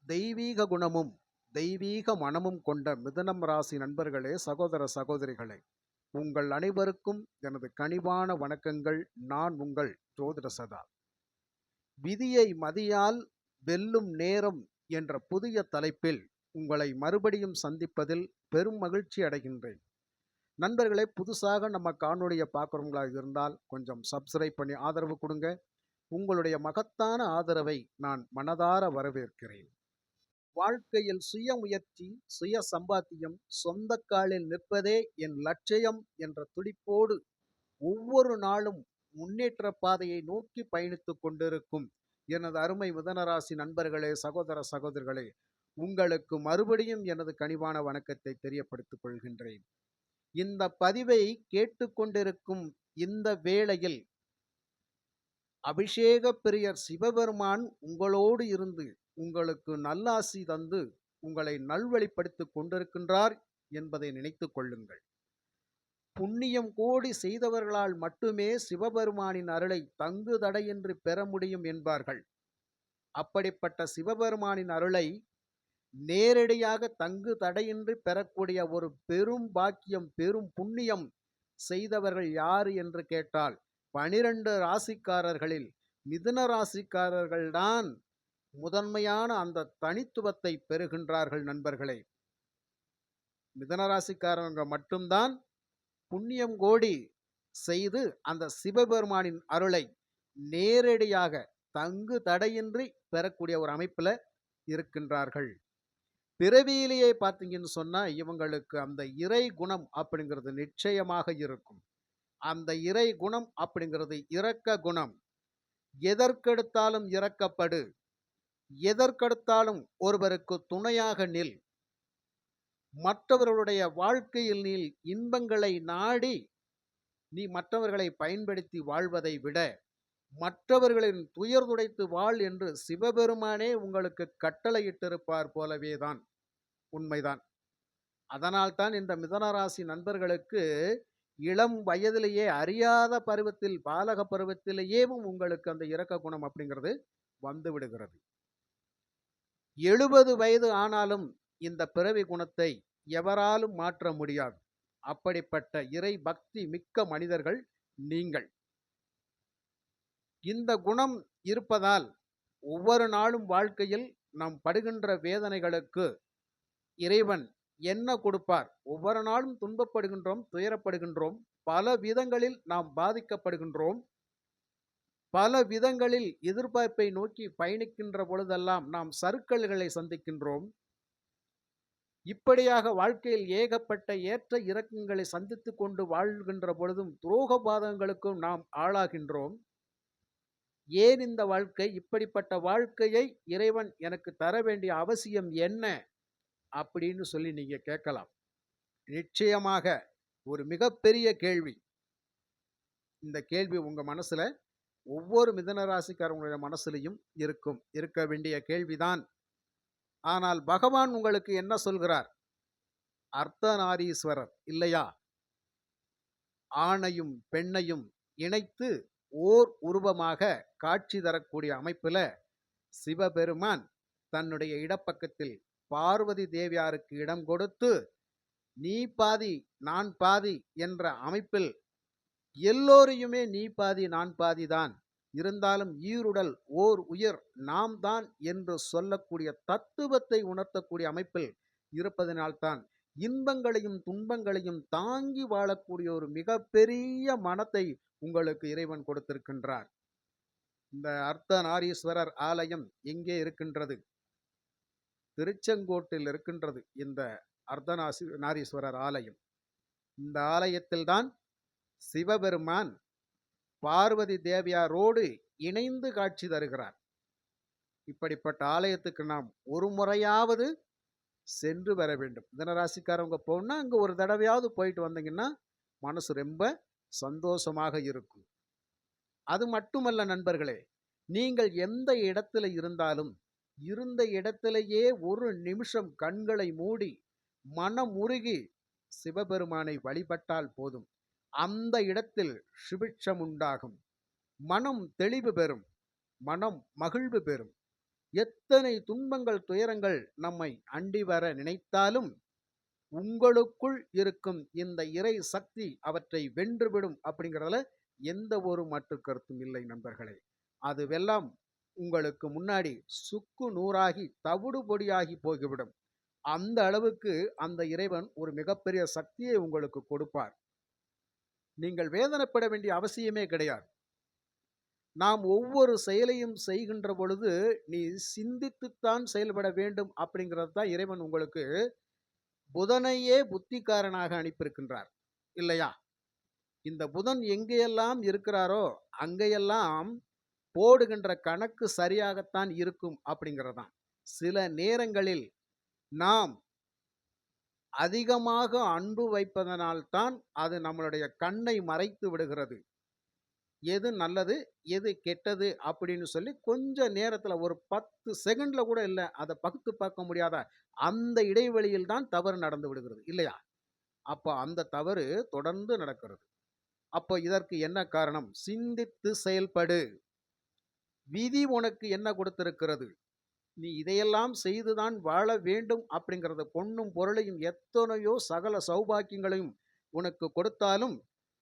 தெய்வீக குணமும் தெய்வீக மனமும் கொண்ட மிதுனம் ராசி நண்பர்களே, சகோதர சகோதரிகளே, உங்கள் அனைவருக்கும் எனது கனிவான வணக்கங்கள். நான் உங்கள் ஜோதிட சதா. விதியை மதியால் வெல்லும் நேரம் என்ற புதிய தலைப்பில் உங்களை மறுபடியும் சந்திப்பதில் பெரும் மகிழ்ச்சி அடைகின்றேன். நண்பர்களே, புதுசாக நம்ம காணொளியை பார்க்குறவங்களா இருந்தால் கொஞ்சம் சப்ஸ்கிரைப் பண்ணி ஆதரவு கொடுங்க. உங்களுடைய மகத்தான ஆதரவை நான் மனதார வரவேற்கிறேன். வாழ்க்கையில் சுய முயற்சி, சுய சம்பாத்தியம், சொந்த காலில் நிற்பதே என் லட்சியம் என்ற துடிப்போடு ஒவ்வொரு நாளும் முன்னேற்ற பாதையை நோக்கி பயணித்துக் கொண்டிருக்கும் எனது அருமை மிதுனராசி நண்பர்களே, சகோதர சகோதரிகளே, உங்களுக்கு மறுபடியும் எனது கனிவான வணக்கத்தை தெரியப்படுத்திக் கொள்கின்றேன். இந்த பதிவை கேட்டுக்கொண்டிருக்கும் இந்த வேளையில் அபிஷேக பிரியர் சிவபெருமான் உங்களோடு இருந்து உங்களுக்கு நல்லாசி தந்து உங்களை நல்வழிப்படுத்திக் கொண்டிருக்கின்றார் என்பதை நினைத்துக் கொள்ளுங்கள். புண்ணியம் கோடி செய்தவர்களால் மட்டுமே சிவபெருமானின் அருளை தங்கு தடையின்றி பெற முடியும் என்பார்கள். அப்படிப்பட்ட சிவபெருமானின் அருளை நேரடியாக தங்கு தடையின்றி பெறக்கூடிய ஒரு பெரும் பாக்கியம், பெரும் புண்ணியம் செய்தவர்கள் யார் என்று கேட்டால் 12 ராசிக்காரர்களில் மிதுன ராசிக்காரர்கள்தான் முதன்மையான அந்த தனித்துவத்தை பெறுகின்றார்கள். நண்பர்களே, மிதுன ராசிக்காரங்க மட்டும்தான் புண்ணியம் கோடி செய்து அந்த சிவபெருமானின் அருளை நேரடியாக தங்கு தடையின்றி பெறக்கூடிய ஒரு அமைப்புல இருக்கின்றார்கள். பிறவியிலேயே பார்த்தீங்கன்னு சொன்னா இவங்களுக்கு அந்த இறை குணம் அப்படிங்கிறது நிச்சயமாக இருக்கும். அந்த இறை குணம் அப்படிங்கிறது இரக்க குணம். எதற்கெடுத்தாலும் இரக்கப்படு, எதற்கெடுத்தாலும் ஒருவருக்கு துணையாக நில், மற்றவர்களுடைய வாழ்க்கையில் நீ இன்பங்களை நாடி நீ மற்றவர்களை பயன்படுத்தி வாழ்வதை விட மற்றவர்களின் துயர் துடைத்து வாழ் என்று சிவபெருமானே உங்களுக்கு கட்டளையிட்டிருப்பார் போலவேதான். உண்மைதான். அதனால்தான் இந்த மிதுனராசி நண்பர்களுக்கு இளம் வயதிலேயே, அறியாத பருவத்தில், பாலக பருவத்திலேயே உங்களுக்கு அந்த இரக்க குணம் அப்படிங்கிறது வந்து விடுகிறது. 70 வயது ஆனாலும் இந்த பிறவி குணத்தை எவராலும் மாற்ற முடியாது. அப்படிப்பட்ட இறை பக்தி மிக்க மனிதர்கள் நீங்கள். இந்த குணம் இருப்பதால் ஒவ்வொரு நாளும் வாழ்க்கையில் நாம் படுகின்ற வேதனைகளுக்கு இறைவன் என்ன கொடுப்பார்? ஒவ்வொரு நாளும் துன்பப்படுகின்றோம், துயரப்படுகின்றோம், பல விதங்களில் நாம் பாதிக்கப்படுகின்றோம், பல விதங்களில் எதிர்பார்ப்பை நோக்கி பயணிக்கின்ற பொழுதெல்லாம் நாம் சறுக்கல்களை சந்திக்கின்றோம். இப்படியாக வாழ்க்கையில் ஏகப்பட்ட ஏற்ற இறக்கங்களை சந்தித்து கொண்டு வாழ்கின்ற பொழுதும் துரோக பாதங்களுக்கும் நாம் ஆளாகின்றோம். ஏன் இந்த வாழ்க்கை? இப்படிப்பட்ட வாழ்க்கையை இறைவன் எனக்கு தர வேண்டிய அவசியம் என்ன அப்படின்னு சொல்லி நீங்க கேட்கலாம். நிச்சயமாக ஒரு மிகப்பெரிய கேள்வி. இந்த கேள்வி உங்க மனசுல, ஒவ்வொரு மிதுன ராசிக்காரங்களுடைய மனசுலையும் இருக்க வேண்டிய கேள்விதான். ஆனால் பகவான் உங்களுக்கு என்ன சொல்கிறார்? அர்த்தநாரீஸ்வரர் இல்லையா? ஆணையும் பெண்ணையும் இணைத்து ஓர் உருவமாக காட்சி தரக்கூடிய அமைப்புல சிவபெருமான் தன்னுடைய இடப்பக்கத்தில் பார்வதி தேவியாருக்கு இடம் கொடுத்து நீ பாதி நான் பாதி என்ற அமைப்பில் எல்லோரையுமே நீ பாதி நான் பாதி தான், இருந்தாலும் ஈருடல் ஓர் உயிர் நாம் தான் என்று சொல்லக்கூடிய தத்துவத்தை உணர்த்தக்கூடிய அமைப்பில் இருப்பதனால்தான் இன்பங்களையும் துன்பங்களையும் தாங்கி வாழக்கூடிய ஒரு மிகப்பெரிய மனத்தை உங்களுக்கு இறைவன் கொடுத்திருக்கின்றார். இந்த அர்த்தநாரீஸ்வரர் ஆலயம் எங்கே இருக்கின்றது? திருச்செங்கோட்டில் இருக்கின்றது இந்த அர்த்தநாரீஸ்வரர் ஆலயம். இந்த ஆலயத்தில்தான் சிவபெருமான் பார்வதி தேவியாரோடு இணைந்து காட்சி தருகிறார். இப்படிப்பட்ட ஆலயத்துக்கு நாம் ஒரு முறையாவது சென்று வர வேண்டும். மிதுனராசிக்காரவங்க போனா அங்க ஒரு தடவையாவது போயிட்டு வந்தீங்கன்னா மனசு ரொம்ப சந்தோஷமாக இருக்கும். அது மட்டுமல்ல நண்பர்களே, நீங்கள் எந்த இடத்துல இருந்தாலும் இருந்த இடத்திலேயே ஒரு நிமிஷம் கண்களை மூடி மனம் உருகி சிவபெருமானை வழிபட்டால் போதும். அந்த இடத்தில் சுபிட்சம் உண்டாகும், மனம் தெளிவு பெறும், மனம் மகிழ்வு பெறும். எத்தனை துன்பங்கள் துயரங்கள் நம்மை அண்டி வர நினைத்தாலும் உங்களுக்குள் இருக்கும் இந்த இறை சக்தி அவற்றை வென்றுவிடும் அப்படிங்கிறதுல எந்த ஒரு மாற்று கருத்தும் இல்லை நண்பர்களே. அதுவெல்லாம் உங்களுக்கு முன்னாடி சுக்கு நூறாகி தவிடு பொடியாகி போய்விடும். அந்த அளவுக்கு அந்த இறைவன் ஒரு மிகப்பெரிய சக்தியை உங்களுக்கு கொடுப்பார். நீங்கள் வேதனைப்பட வேண்டிய அவசியமே கிடையாது. நாம் ஒவ்வொரு செயலையும் செய்கின்ற பொழுது நீ சிந்தித்துத்தான் செயல்பட வேண்டும் அப்படிங்கிறது தான் இறைவன் உங்களுக்கு புதனையே புத்திக்காரனாக அனுப்பியிருக்கின்றார் இல்லையா? இந்த புதன் எங்கேயெல்லாம் இருக்கிறாரோ அங்கேயெல்லாம் போடுகின்ற கணக்கு சரியாகத்தான் இருக்கும் அப்படிங்கிறதான். சில நேரங்களில் நாம் அதிகமாக அன்பு வைப்பதனால்தான் அது நம்மளுடைய கண்ணை மறைத்து விடுகிறது. எது நல்லது எது கெட்டது அப்படின்னு சொல்லி கொஞ்ச நேரத்தில் ஒரு 10 செகண்ட்ல கூட இல்லை அதை பகுத்து பார்க்க முடியாத அந்த இடைவெளியில் தான் தவறு நடந்து விடுகிறது இல்லையா? அப்போ அந்த தவறு தொடர்ந்து நடக்கிறது. அப்போ இதற்கு என்ன காரணம்? சிந்தித்து செயல்படு. விதி உனக்கு என்ன கொடுத்திருக்கிறது? நீ இதையெல்லாம் செய்துதான் வாழ வேண்டும் அப்படிங்கிறத பொன்னும் பொருளையும் எத்தனையோ சகல சௌபாக்கியங்களையும் உனக்கு கொடுத்தாலும்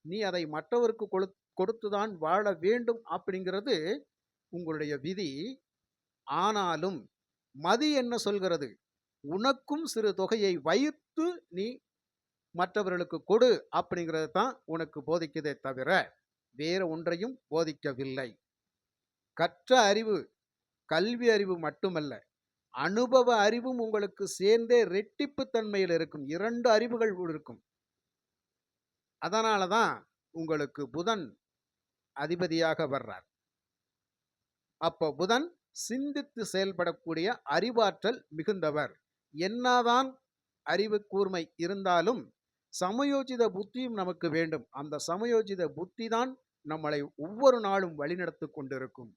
நீ அதை மற்றவருக்கு கொடுத்துதான் வாழ வேண்டும் அப்படிங்கிறது உங்களுடைய விதி. ஆனாலும் மதி என்ன சொல்கிறது? உனக்கும் சிறு தொகையை வைத்து நீ மற்றவர்களுக்கு கொடு அப்படிங்கிறது தான் உனக்கு போதிக்கதே தவிர வேற ஒன்றையும் போதிக்கவில்லை. கற்ற அறிவு கல்வி அறிவு மட்டுமல்ல, அனுபவ அறிவும் உங்களுக்கு சேர்ந்தே ரெட்டிப்பு தன்மையில் இருக்கும். 2 அறிவுகள் இருக்கும். அதனால தான் உங்களுக்கு புதன் அதிபதியாக வர்றார். அப்போ புதன் சிந்தித்து செயல்படக்கூடிய அறிவாற்றல் மிகுந்தவர். என்னதான் அறிவு கூர்மை இருந்தாலும் சமயோஜித புத்தியும் நமக்கு வேண்டும். அந்த சமயோஜித புத்தி தான் நம்மளை ஒவ்வொரு நாளும் வழிநடத்தி கொண்டிருக்கும்.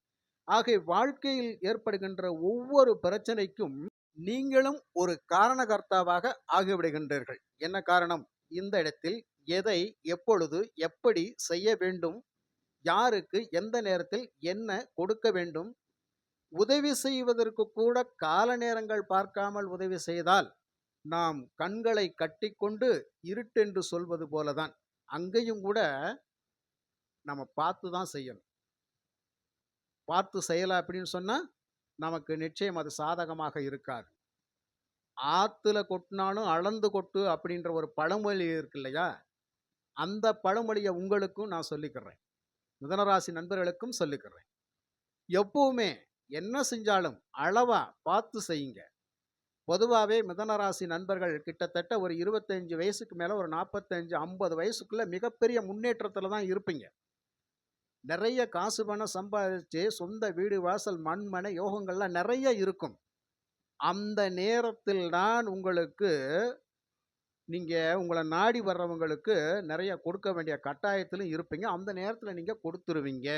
ஆக வாழ்க்கையில் ஏற்படுகின்ற ஒவ்வொரு பிரச்சனைக்கும் நீங்களும் ஒரு காரணகர்த்தாவாக ஆகிவிடுகின்றீர்கள். என்ன காரணம்? இந்த இடத்தில் எதை எப்பொழுது எப்படி செய்ய வேண்டும், யாருக்கு எந்த நேரத்தில் என்ன கொடுக்க வேண்டும், உதவி செய்வதற்கு கூட கால நேரங்கள் பார்க்காமல் உதவி செய்தால் நாம் கண்களை கட்டிக்கொண்டு இருட்டென்று சொல்வது போலதான். அங்கேயும் கூட நம்ம பார்த்து தான் செய்யணும். பார்த்து செய்யலாம் அப்படின்னு சொன்னா நமக்கு நிச்சயம் அது சாதகமாக இருக்காது. ஆத்துல கொட்டினாலும் அளந்து கொட்டு அப்படின்ற ஒரு பழமொழி இருக்கு இல்லையா? அந்த பழமொழியை உங்களுக்கும் நான் சொல்லிக்கிறேன், மிதுனராசி நண்பர்களுக்கும் சொல்லிக்கிறேன். எப்பவுமே என்ன செஞ்சாலும் அளவா பார்த்து செய்யுங்க. பொதுவாகவே மிதுனராசி நண்பர்கள் கிட்டத்தட்ட ஒரு 25 வயசுக்கு மேலே ஒரு 45 50 வயசுக்குள்ள மிகப்பெரிய முன்னேற்றத்தில் தான் இருப்பீங்க. நிறைய காசு பணம் சம்பாதிச்சு சொந்த வீடு வாசல் மண்மனை யோகங்கள்லாம் நிறைய இருக்கும். அந்த நேரத்தில் தான் உங்களுக்கு நீங்கள் உங்களை நாடி வர்றவங்களுக்கு நிறைய கொடுக்க வேண்டிய கட்டாயத்திலும் இருப்பீங்க. அந்த நேரத்தில் நீங்கள் கொடுத்துருவீங்க.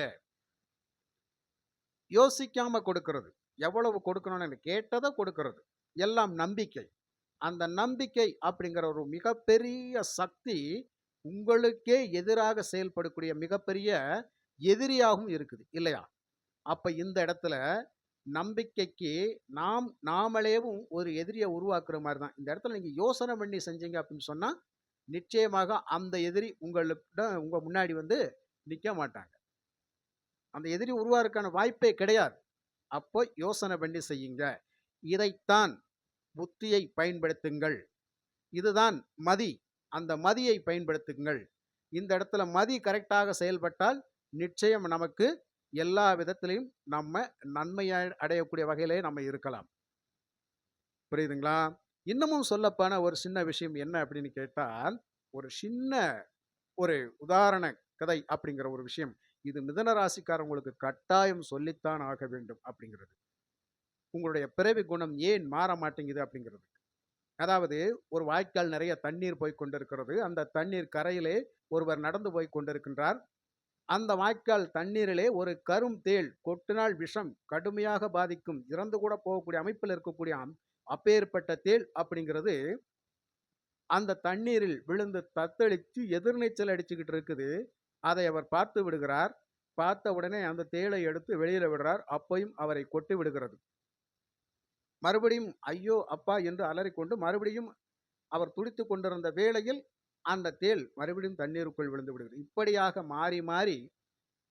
யோசிக்காம கொடுக்கறது, எவ்வளவு கொடுக்கணும்னு கேட்டதை கொடுக்கறது எல்லாம் நம்பிக்கை. அந்த நம்பிக்கை அப்படிங்கிற ஒரு மிகப்பெரிய சக்தி உங்களுக்கே எதிராக செயல்படக்கூடிய மிகப்பெரிய எதிரியாகவும் இருக்குது இல்லையா? அப்ப இந்த இடத்துல நம்பிக்கைக்கு நாமளேவும் ஒரு எதிரியை உருவாக்குற மாதிரி தான். இந்த இடத்துல நீங்க யோசனை பண்ணி செஞ்சீங்க அப்படின்னு சொன்னா நிச்சயமாக அந்த எதிரி உங்க முன்னாடி வந்து நிற்க மாட்டாங்க. அந்த எதிரி உருவாக்குறதுக்கான வாய்ப்பே கிடையாது. அப்போ யோசனை பண்ணி செய்யுங்க. இதைத்தான் புத்தியை பயன்படுத்துங்கள். இதுதான் மதி. அந்த மதியை பயன்படுத்துங்கள். இந்த இடத்துல மதி கரெக்டாக செயல்பட்டால் நிச்சயம் நமக்கு எல்லா விதத்திலையும் நம்ம நன்மையை அடையக்கூடிய வகையிலே நம்ம இருக்கலாம். புரியுதுங்களா? இன்னமும் சொல்லப்போன ஒரு சின்ன விஷயம் என்ன அப்படின்னு கேட்டால், ஒரு சின்ன ஒரு உதாரண கதை அப்படிங்கிற ஒரு விஷயம். இது மிதுன ராசிக்காரங்களுக்கு கட்டாயம் சொல்லித்தான் ஆக வேண்டும் அப்படிங்கிறது. உங்களுடைய பிறவி குணம் ஏன் மாற மாட்டேங்குது அப்படிங்கிறது. அதாவது ஒரு வாய்க்கால் நிறைய தண்ணீர் போய் கொண்டிருக்கிறது. அந்த தண்ணீர் கரையிலே ஒருவர் நடந்து போய் கொண்டிருக்கின்றார். அந்த வாய்க்கால் தண்ணீரிலே ஒரு கரும் தேள் கொட்டினால் விஷம் கடுமையாக பாதிக்கும், இறந்து கூட போகக்கூடிய அமைப்பில் இருக்கக்கூடிய அப்பேற்பட்ட தேள் அப்படிங்கிறது அந்த தண்ணீரில் விழுந்து தத்தளித்து எதிர்நீச்சல் அடிச்சுக்கிட்டு இருக்குது. அதை அவர் பார்த்து விடுகிறார். பார்த்த உடனே அந்த தேளை எடுத்து வெளியில விடுறார். அப்பையும் அவரை கொட்டி விடுகிறது. மறுபடியும் ஐயோ அப்பா என்று அலறிக்கொண்டு மறுபடியும் அவர் துடித்து கொண்டிருந்த வேளையில் அந்த தேள் மறுபடியும் தண்ணீருக்குள் விழுந்து விடுகிறது. இப்படியாக மாறி மாறி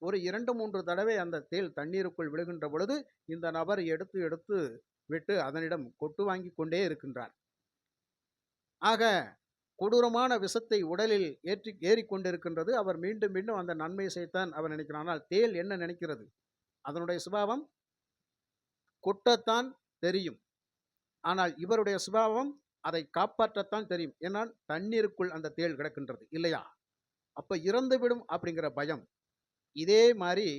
ஒரு 2, 3 தடவை அந்த தேள் தண்ணீருக்குள் விழுகின்ற பொழுது இந்த நபர் எடுத்து எடுத்து விட்டு அதனிடம் கொட்டு வாங்கி கொண்டே இருக்கின்றார். ஆக கொடூரமான விஷத்தை உடலில் ஏறிக்கொண்டிருக்கின்றது. அவர் மீண்டும் மீண்டும் அந்த நன்மை செய்யத்தான் அவர் நினைக்கிறார். ஆனால் தேள் என்ன நினைக்கிறது? அதனுடைய சுபாவம் கொட்டத்தான் தெரியும். ஆனால் இவருடைய சுபாவம் அதை காப்பாற்றத்தான் தெரியும். ஏன்னால் தண்ணீருக்குள் அந்த தேள் கிடக்கின்றது இல்லையா? அப்ப இறந்துவிடும் அப்படிங்கிற பயம். இதே மாதிரி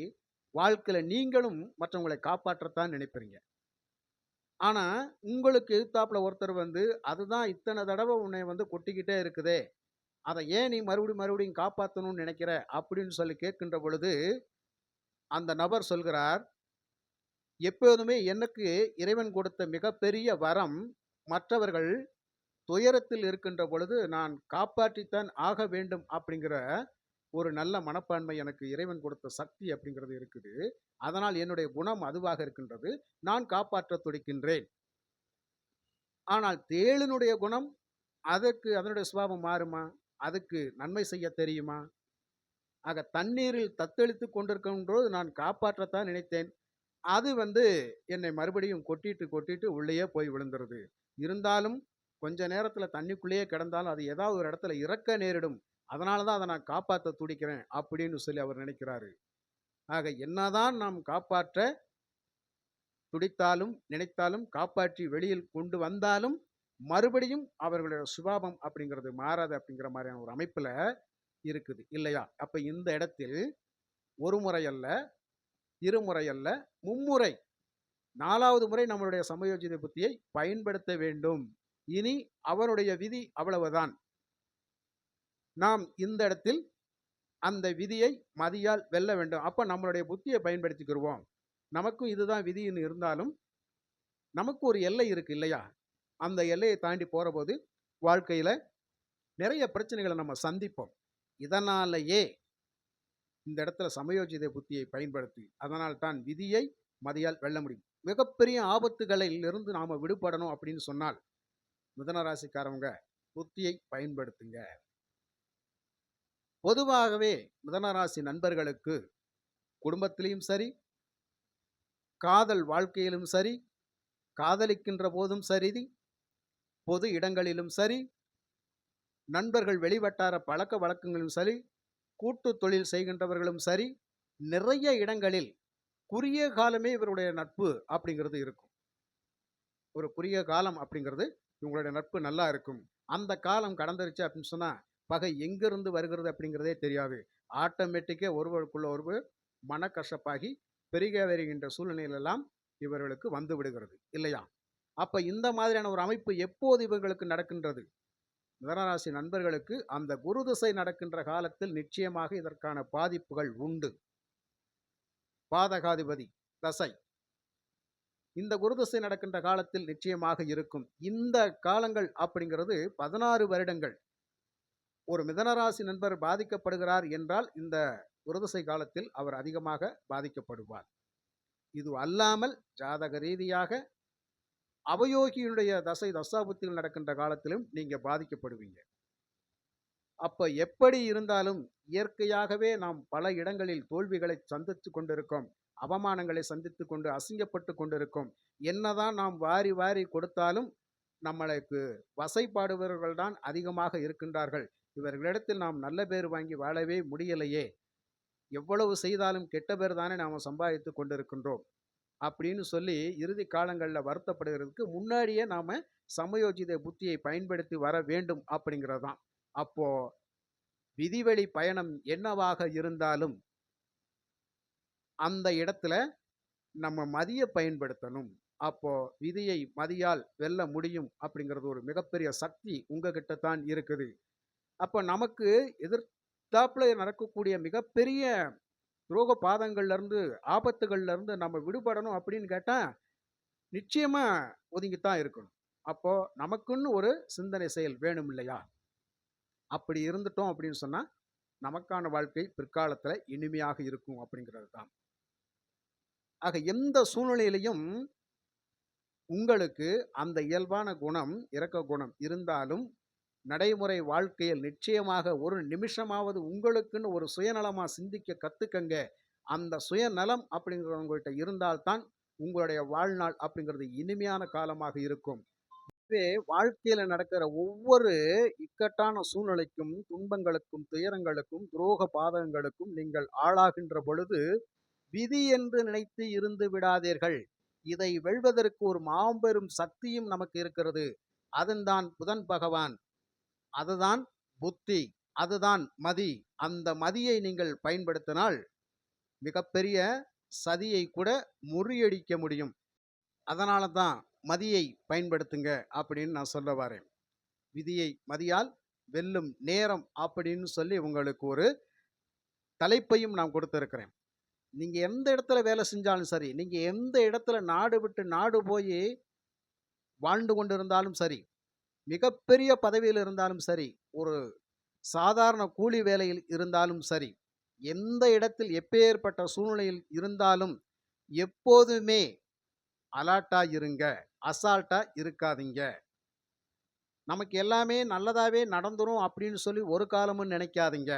வாழ்க்கையில நீங்களும் மற்றவங்களை காப்பாற்றத்தான் நினைப்பீங்க. ஆனா உங்களுக்கு எதிர்த்தாப்புல ஒருத்தர் வந்து அதுதான் இத்தனை தடவை உன்னை வந்து கொட்டிக்கிட்டே இருக்குதே, அதை ஏன் நீ மறுபடியும் மறுபடியும் காப்பாற்றணும்னு நினைக்கிற அப்படின்னு சொல்லி கேட்கின்ற பொழுது அந்த நபர் சொல்கிறார், எப்போதுமே எனக்கு இறைவன் கொடுத்த மிகப்பெரிய வரம் மற்றவர்கள் துயரத்தில் இருக்கின்ற பொழுது நான் காப்பாற்றித்தான் ஆக வேண்டும் அப்படிங்கிற ஒரு நல்ல மனப்பான்மை எனக்கு இறைவன் கொடுத்த சக்தி அப்படிங்கிறது இருக்குது. அதனால் என்னுடைய குணம் அதுவாக இருக்கின்றது. நான் காப்பாற்ற துடிக்கின்றேன். ஆனால் தேளினுடைய குணம் அதற்கு அதனுடைய சுபாவம் மாறுமா? அதுக்கு நன்மை செய்ய தெரியுமா? ஆக தண்ணீரில் தத்தளித்து கொண்டிருக்கும்போது நான் காப்பாற்றத்தான் நினைத்தேன். அது வந்து என்னை மறுபடியும் கொட்டிட்டு கொட்டிட்டு உள்ளேயே போய் விழுந்துருது. இருந்தாலும் கொஞ்ச நேரத்தில் தண்ணிக்குள்ளேயே கிடந்தாலும் அது ஏதாவது ஒரு இடத்துல இறக்க நேரிடும். அதனால தான் அதை நான் காப்பாற்ற துடிக்கிறேன் அப்படின்னு சொல்லி அவர் நினைக்கிறாரு. ஆக என்னதான் நாம் காப்பாற்ற துடித்தாலும் நினைத்தாலும் காப்பாற்றி வெளியில் கொண்டு வந்தாலும் மறுபடியும் அவர்களுடைய சுபாவம் அப்படிங்கிறது மாறாது அப்படிங்கிற மாதிரியான ஒரு அமைப்புல இருக்குது இல்லையா? அப்ப இந்த இடத்தில் ஒரு முறை அல்ல, இருமுறை அல்ல, மும்முறை 4வது முறை நம்மளுடைய சமயோஜித புத்தியை பயன்படுத்த வேண்டும். இனி அவருடைய விதி அவ்வளவுதான். நாம் இந்த இடத்தில் அந்த விதியை மதியால் வெல்ல வேண்டும். அப்ப நம்மளுடைய புத்தியை பயன்படுத்திக்கிடுவோம். நமக்கும் இதுதான் விதின்னு இருந்தாலும் நமக்கு ஒரு எல்லை இருக்கு இல்லையா? அந்த எல்லையை தாண்டி போற போது வாழ்க்கையில நிறைய பிரச்சனைகளை நம்ம சந்திப்போம். இதனாலேயே இந்த இடத்துல சமயோஜித புத்தியை பயன்படுத்தி அதனால் தான் விதியை மதியால் வெல்ல முடியும். மிகப்பெரிய ஆபத்துகளில் இருந்து நாம விடுபடணும் அப்படின்னு சொன்னால் மிதுன ராசிக்காரவங்க புத்தியை பயன்படுத்துங்க. பொதுவாகவே மிதுன ராசி நண்பர்களுக்கு குடும்பத்திலையும் சரி, காதல் வாழ்க்கையிலும் சரி, காதலிக்கின்ற போதும் சரி, பொது இடங்களிலும் சரி, நண்பர்கள் வெளிவட்டார பழக்க வழக்கங்களும் சரி, கூட்டு தொழில் செய்கின்றவர்களும் சரி, நிறைய இடங்களில் குறுகிய காலமே இவருடைய நட்பு அப்படிங்கிறது இருக்கும். ஒரு குறுகிய காலம் அப்படிங்கிறது இவங்களுடைய நட்பு நல்லா இருக்கும். அந்த காலம் கடந்துருச்சு அப்படின்னு சொன்னா பகை எங்கிருந்து வருகிறது அப்படிங்கிறதே தெரியாது. ஆட்டோமேட்டிக்கா ஒருவருக்குள்ள ஒருவர் மனக்கசப்பாகி பெருக வருகின்ற சூழ்நிலையிலெல்லாம் இவர்களுக்கு வந்து விடுகிறது இல்லையா? அப்ப இந்த மாதிரியான ஒரு அமைப்பு எப்போது இவர்களுக்கு நடக்கின்றது? மிதுனராசி நண்பர்களுக்கு அந்த குரு திசை நடக்கின்ற காலத்தில் நிச்சயமாக இதற்கான பாதிப்புகள் உண்டு. பாதகாதிபதி தசை இந்த குரு திசை நடக்கின்ற காலத்தில் நிச்சயமாக இருக்கும். இந்த காலங்கள் அப்படிங்கிறது 16 வருடங்கள். ஒரு மிதுனராசி நண்பர் பாதிக்கப்படுகிறார் என்றால் இந்த குருதிசை காலத்தில் அவர் அதிகமாக பாதிக்கப்படுவார். இது அல்லாமல் ஜாதக ரீதியாக அவயோகியினுடைய தசை தசாபுத்திகள் நடக்கின்ற காலத்திலும் நீங்க பாதிக்கப்படுவீங்க. அப்ப எப்படி இருந்தாலும் இயற்கையாகவே நாம் பல இடங்களில் தோல்விகளை சந்தித்து கொண்டிருக்கோம், அவமானங்களை சந்தித்து கொண்டு அசிங்கப்பட்டு கொண்டிருக்கோம். என்னதான் நாம் வாரி வாரி கொடுத்தாலும் நம்மளுக்கு வசைப்பாடுபவர்கள் தான் அதிகமாக இருக்கின்றார்கள். இவர்களிடத்தில் நாம் நல்ல பேர் வாங்கி வாழவே முடியலையே, எவ்வளவு செய்தாலும் கெட்ட பேர் தானே நாம் சம்பாதித்து கொண்டிருக்கின்றோம் அப்படின்னு சொல்லி இறுதி காலங்களில் வருத்தப்படுகிறதுக்கு முன்னாடியே நாம் சமயோஜித புத்தியை பயன்படுத்தி வர வேண்டும் அப்படிங்கிறது தான். அப்போ விதிவெளி பயணம் என்னவாக இருந்தாலும் அந்த இடத்துல நம்ம மதியை பயன்படுத்தணும். அப்போ விதியை மதியால் வெல்ல முடியும் அப்படிங்கிறது ஒரு மிகப்பெரிய சக்தி உங்ககிட்ட தான் இருக்குது. அப்போ நமக்கு எதிர்த்தாப்புல நடக்கக்கூடிய மிகப்பெரிய துரோக பாதங்கள்ல இருந்து ஆபத்துகள்ல இருந்து நம்ம விடுபடணும் அப்படின்னு கேட்டா நிச்சயமா ஒதுங்கித்தான் இருக்கணும். அப்போ நமக்குன்னு ஒரு சிந்தனை செயல் வேணும் இல்லையா? அப்படி இருந்துட்டோம் அப்படின்னு சொன்னா நமக்கான வாழ்க்கை பிற்காலத்துல இனிமையாக இருக்கும் அப்படிங்கிறது தான். ஆக எந்த சூழ்நிலையிலையும் உங்களுக்கு அந்த இயல்பான குணம், இரக்க குணம் இருந்தாலும், நடைமுறை வாழ்க்கையில் நிச்சயமாக ஒரு நிமிஷமாவது உங்களுக்குன்னு ஒரு சுயநலமா சிந்திக்க கத்துக்கங்க. அந்த சுயநலம் அப்படிங்கிறது உங்கள்ட்ட இருந்தால் தான், உங்களுடைய வாழ்நாள் அப்படிங்கிறது இனிமையான காலமாக இருக்கும். இதுவே வாழ்க்கையில நடக்கிற ஒவ்வொரு இக்கட்டான சூழ்நிலைக்கும், துன்பங்களுக்கும், துயரங்களுக்கும், துரோக பாதகங்களுக்கும் நீங்கள் ஆளாகின்ற பொழுது, விதி என்று நினைத்து இருந்து விடாதீர்கள். இதை வெல்வதற்கு ஒரு மாபெரும் சக்தியும் நமக்கு இருக்கிறது. அதுதான் புதன் பகவான். அதுதான் புத்தி. அதுதான் மதி. அந்த மதியை நீங்கள் பயன்படுத்தினால், மிகப்பெரிய சதியை கூட முறியடிக்க முடியும். அதனால தான் மதியை பயன்படுத்துங்க அப்படின்னு நான் சொல்ல வரேன். விதியை மதியால் வெல்லும் நேரம் அப்படின்னு சொல்லி உங்களுக்கு ஒரு தலைப்பையும் நான் கொடுத்திருக்கிறேன். நீங்க எந்த இடத்துல வேலை செஞ்சாலும் சரி, நீங்க எந்த இடத்துல நாடு விட்டு நாடு போய் வாழ்ந்து கொண்டிருந்தாலும் சரி, மிகப்பெரிய பதவியில் இருந்தாலும் சரி, ஒரு சாதாரண கூலி வேலையில் இருந்தாலும் சரி, எந்த இடத்தில் எப்பேற்பட்ட சூழ்நிலையில் இருந்தாலும் எப்போதுமே அலர்ட்டா இருங்க. அசால்ட்டா இருக்காதீங்க. நமக்கு எல்லாமே நல்லதாவே நடந்துரும் அப்படின்னு சொல்லி ஒரு காலமும் நினைக்காதீங்க.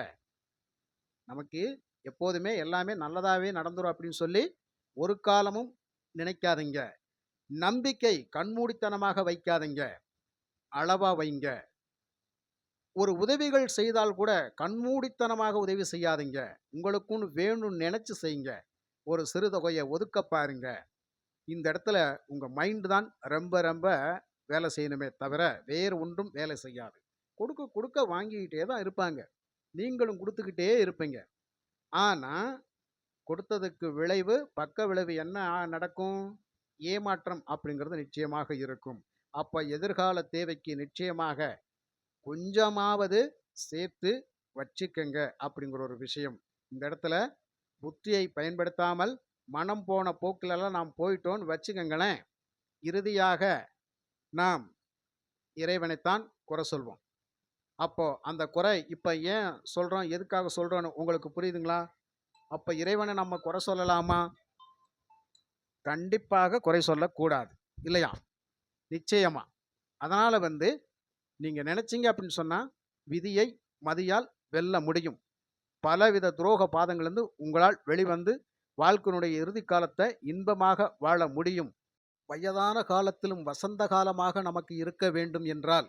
நமக்கு எப்போதுமே எல்லாமே நல்லதாவே நடந்துரும் அப்படின்னு சொல்லி ஒரு காலமும் நினைக்காதீங்க. நம்பிக்கை கண்மூடித்தனமாக வைக்காதீங்க. அளவா வைங்க. ஒரு உதவிகள் செய்தால் கூட கண்மூடித்தனமாக உதவி செய்யாதீங்க. உங்களுக்குன்னு வேணும்னு நினைச்சு செய்யுங்க. ஒரு சிறு தொகையை ஒதுக்க பாருங்க. இந்த இடத்துல உங்க மைண்ட் தான் ரொம்ப ரொம்ப வேலை செய்யணுமே தவிர வேறு ஒன்றும் வேலை செய்யாது. கொடுக்க கொடுக்க வாங்கிக்கிட்டே தான் இருப்பாங்க. நீங்களும் கொடுத்துக்கிட்டே இருப்பீங்க. ஆனா கொடுத்ததுக்கு விளைவு, பக்க விளைவு என்ன நடக்கும்? ஏமாற்றம் அப்படிங்கிறது நிச்சயமாக இருக்கும். அப்ப எதிர்கால தேவைக்கு நிச்சயமாக கொஞ்சமாவது சேர்த்து வச்சுக்கங்க அப்படிங்கிற ஒரு விஷயம். இந்த இடத்துல புத்தியை பயன்படுத்தாமல் மனம் போன போக்கிலெல்லாம் நாம் போயிட்டோன்னு வச்சுக்கங்களேன், இறுதியாக நாம் இறைவனைத்தான் குறை சொல்வோம். அப்போ அந்த குறை இப்ப ஏன் சொல்றோம், எதுக்காக சொல்றோம்னு உங்களுக்கு புரியுதுங்களா? அப்ப இறைவனை நம்ம குறை சொல்லலாமா? கண்டிப்பாக குறை சொல்லக்கூடாது. இல்லையா? நிச்சயமா. அதனால நீங்க நினைச்சீங்க அப்படின்னு சொன்னா, விதியை மதியால் வெல்ல முடியும். பலவித துரோக பாதங்களிலிருந்து உங்களால் வெளிவந்து வாழ்க்கையினுடைய இறுதி காலத்தை இன்பமாக வாழ முடியும். வயதான காலத்திலும் வசந்த காலமாக நமக்கு இருக்க வேண்டும் என்றால்,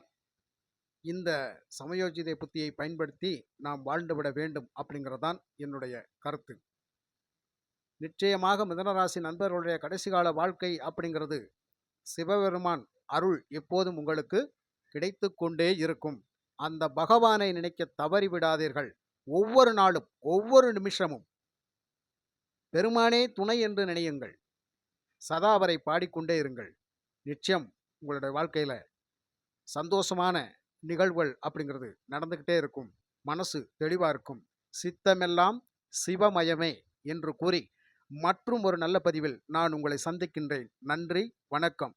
இந்த சமயோஜித புத்தியை பயன்படுத்தி நாம் வாழ்ந்துவிட வேண்டும் அப்படிங்கிறதான் என்னுடைய கருத்து. நிச்சயமாக மிதுனராசி நண்பர்களுடைய கடைசி கால வாழ்க்கை அப்படிங்கிறது சிவபெருமான் அருள் எப்போதும் உங்களுக்கு கிடைத்து கொண்டே இருக்கும். அந்த பகவானை நினைக்க தவறிவிடாதீர்கள். ஒவ்வொரு நாளும், ஒவ்வொரு நிமிஷமும் பெருமானே துணை என்று நினையுங்கள். சதா அவரை பாடிக்கொண்டே இருங்கள். நிச்சயம் உங்களுடைய வாழ்க்கையில சந்தோஷமான நிகழ்வுகள் அப்படிங்கிறது நடந்துகிட்டே இருக்கும். மனசு தெளிவா இருக்கும். சித்தமெல்லாம் சிவமயமே என்று கூறி மற்றும் ஒரு நல்ல பதிவில் நான் உங்களை சந்திக்கின்றேன். நன்றி, வணக்கம்.